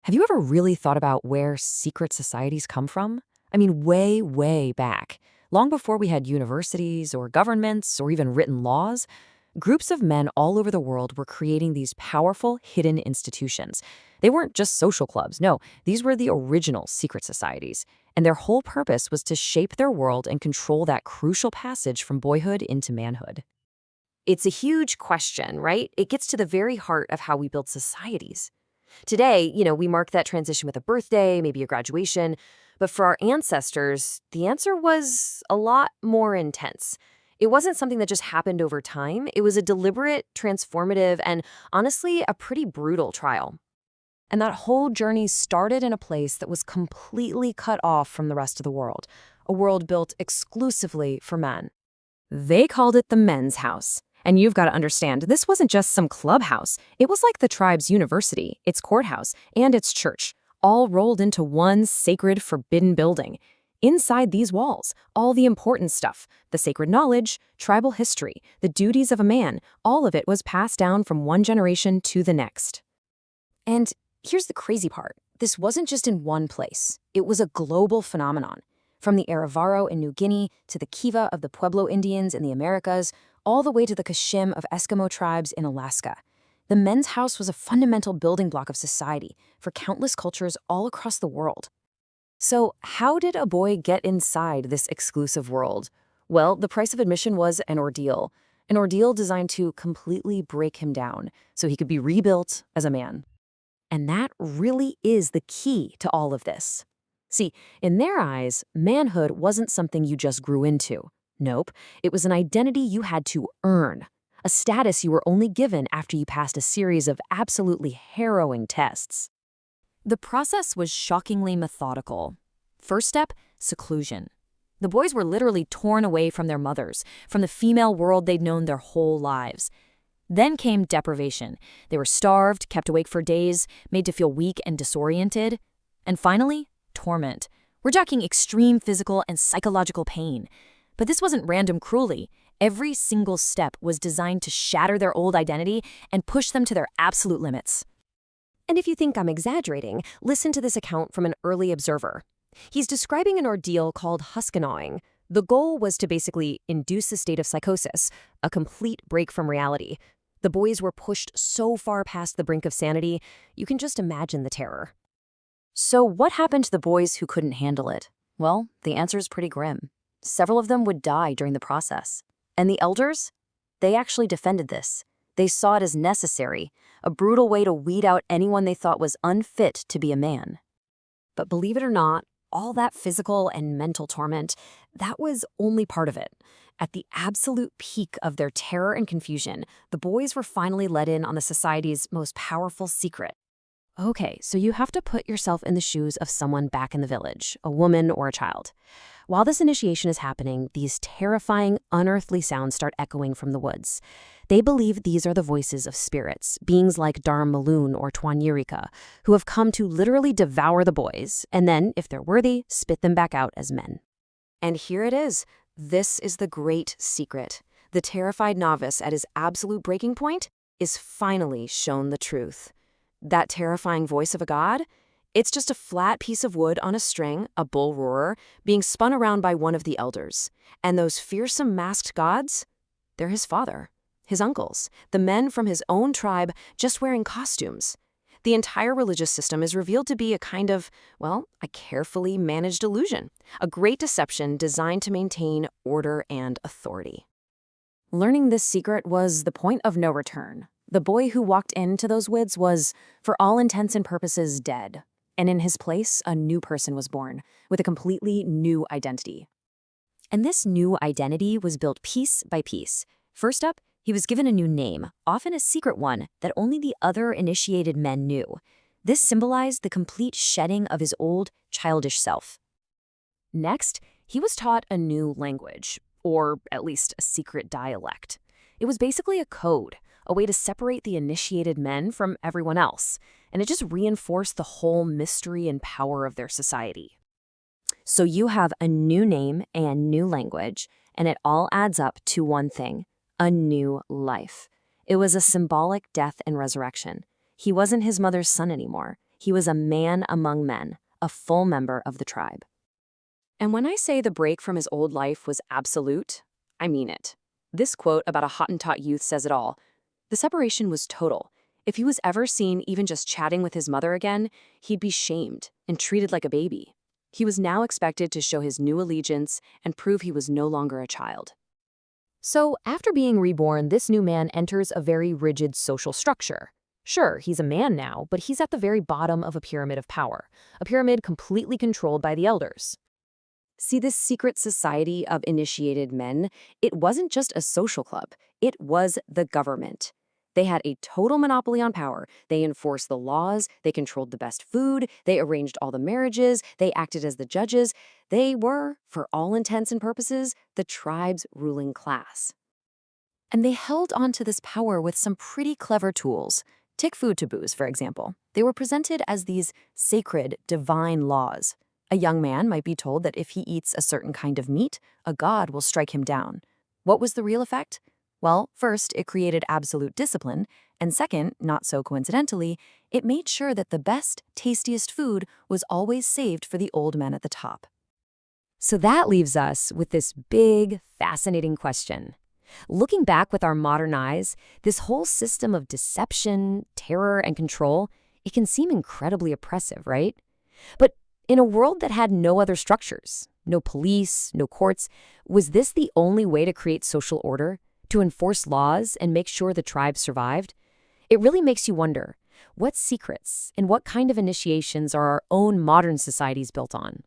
Have you ever really thought about where secret societies come from? I mean, way, way back. Long before we had universities or governments or even written laws, groups of men all over the world were creating these powerful hidden institutions. They weren't just social clubs, no, these were the original secret societies. And their whole purpose was to shape their world and control that crucial passage from boyhood into manhood. It's a huge question, right? It gets to the very heart of how we build societies. Today, we mark that transition with a birthday, maybe a graduation. But for our ancestors, the answer was a lot more intense. It wasn't something that just happened over time. It was a deliberate, transformative, and honestly, a pretty brutal trial. And that whole journey started in a place that was completely cut off from the rest of the world, a world built exclusively for men. They called it the men's house. And you've got to understand, this wasn't just some clubhouse. It was like the tribe's university, its courthouse, and its church, all rolled into one sacred, forbidden building. Inside these walls, all the important stuff, the sacred knowledge, tribal history, the duties of a man, all of it was passed down from one generation to the next. And here's the crazy part. This wasn't just in one place. It was a global phenomenon. From the Aravaro in New Guinea to the Kiva of the Pueblo Indians in the Americas, all the way to the Kashim of Eskimo tribes in Alaska. The men's house was a fundamental building block of society for countless cultures all across the world. So how did a boy get inside this exclusive world? Well, the price of admission was an ordeal designed to completely break him down so he could be rebuilt as a man. And that really is the key to all of this. See, in their eyes, manhood wasn't something you just grew into. Nope, it was an identity you had to earn, a status you were only given after you passed a series of absolutely harrowing tests. The process was shockingly methodical. First step, seclusion. The boys were literally torn away from their mothers, from the female world they'd known their whole lives. Then came deprivation. They were starved, kept awake for days, made to feel weak and disoriented. And finally, torment. We're talking extreme physical and psychological pain. But this wasn't random cruelty. Every single step was designed to shatter their old identity and push them to their absolute limits. And if you think I'm exaggerating, listen to this account from an early observer. He's describing an ordeal called huskanawing. The goal was to basically induce a state of psychosis, a complete break from reality. The boys were pushed so far past the brink of sanity, you can just imagine the terror. So what happened to the boys who couldn't handle it? Well, the answer is pretty grim. Several of them would die during the process. And the elders? They actually defended this. They saw it as necessary, a brutal way to weed out anyone they thought was unfit to be a man. But believe it or not, all that physical and mental torment, that was only part of it. At the absolute peak of their terror and confusion, the boys were finally let in on the society's most powerful secret. Okay, so you have to put yourself in the shoes of someone back in the village, a woman or a child. While this initiation is happening, these terrifying, unearthly sounds start echoing from the woods. They believe these are the voices of spirits, beings like Darmaloon or Twanyirika, who have come to literally devour the boys, and then, if they're worthy, spit them back out as men. And here it is. This is the great secret. The terrified novice at his absolute breaking point is finally shown the truth. That terrifying voice of a god? It's just a flat piece of wood on a string, a bull roarer, being spun around by one of the elders. And those fearsome masked gods? They're his father, his uncles, the men from his own tribe just wearing costumes. The entire religious system is revealed to be a kind of, a carefully managed illusion, a great deception designed to maintain order and authority. Learning this secret was the point of no return. The boy who walked into those woods was, for all intents and purposes, dead. And in his place, a new person was born, with a completely new identity. And this new identity was built piece by piece. First up, he was given a new name, often a secret one that only the other initiated men knew. This symbolized the complete shedding of his old, childish self. Next, he was taught a new language, or at least a secret dialect. It was basically a code, a way to separate the initiated men from everyone else, and it just reinforced the whole mystery and power of their society. So you have a new name and new language, and it all adds up to one thing, a new life. It was a symbolic death and resurrection. He wasn't his mother's son anymore. He was a man among men, a full member of the tribe. And when I say the break from his old life was absolute, I mean it. This quote about a Hottentot youth says it all. The separation was total. If he was ever seen even just chatting with his mother again, he'd be shamed and treated like a baby. He was now expected to show his new allegiance and prove he was no longer a child. So, after being reborn, this new man enters a very rigid social structure. Sure, he's a man now, but he's at the very bottom of a pyramid of power, a pyramid completely controlled by the elders. See, this secret society of initiated men, it wasn't just a social club, it was the government. They had a total monopoly on power. They enforced the laws, they controlled the best food, they arranged all the marriages, they acted as the judges. They were, for all intents and purposes, the tribe's ruling class. And they held on to this power with some pretty clever tools. Take food taboos, for example. They were presented as these sacred, divine laws. A young man might be told that if he eats a certain kind of meat, a god will strike him down. What was the real effect? Well, first, it created absolute discipline, and second, not so coincidentally, it made sure that the best, tastiest food was always saved for the old men at the top. So that leaves us with this big, fascinating question. Looking back with our modern eyes, this whole system of deception, terror, and control, it can seem incredibly oppressive, right? But in a world that had no other structures, no police, no courts, was this the only way to create social order, to enforce laws and make sure the tribe survived? It really makes you wonder, what secrets and what kind of initiations are our own modern societies built on?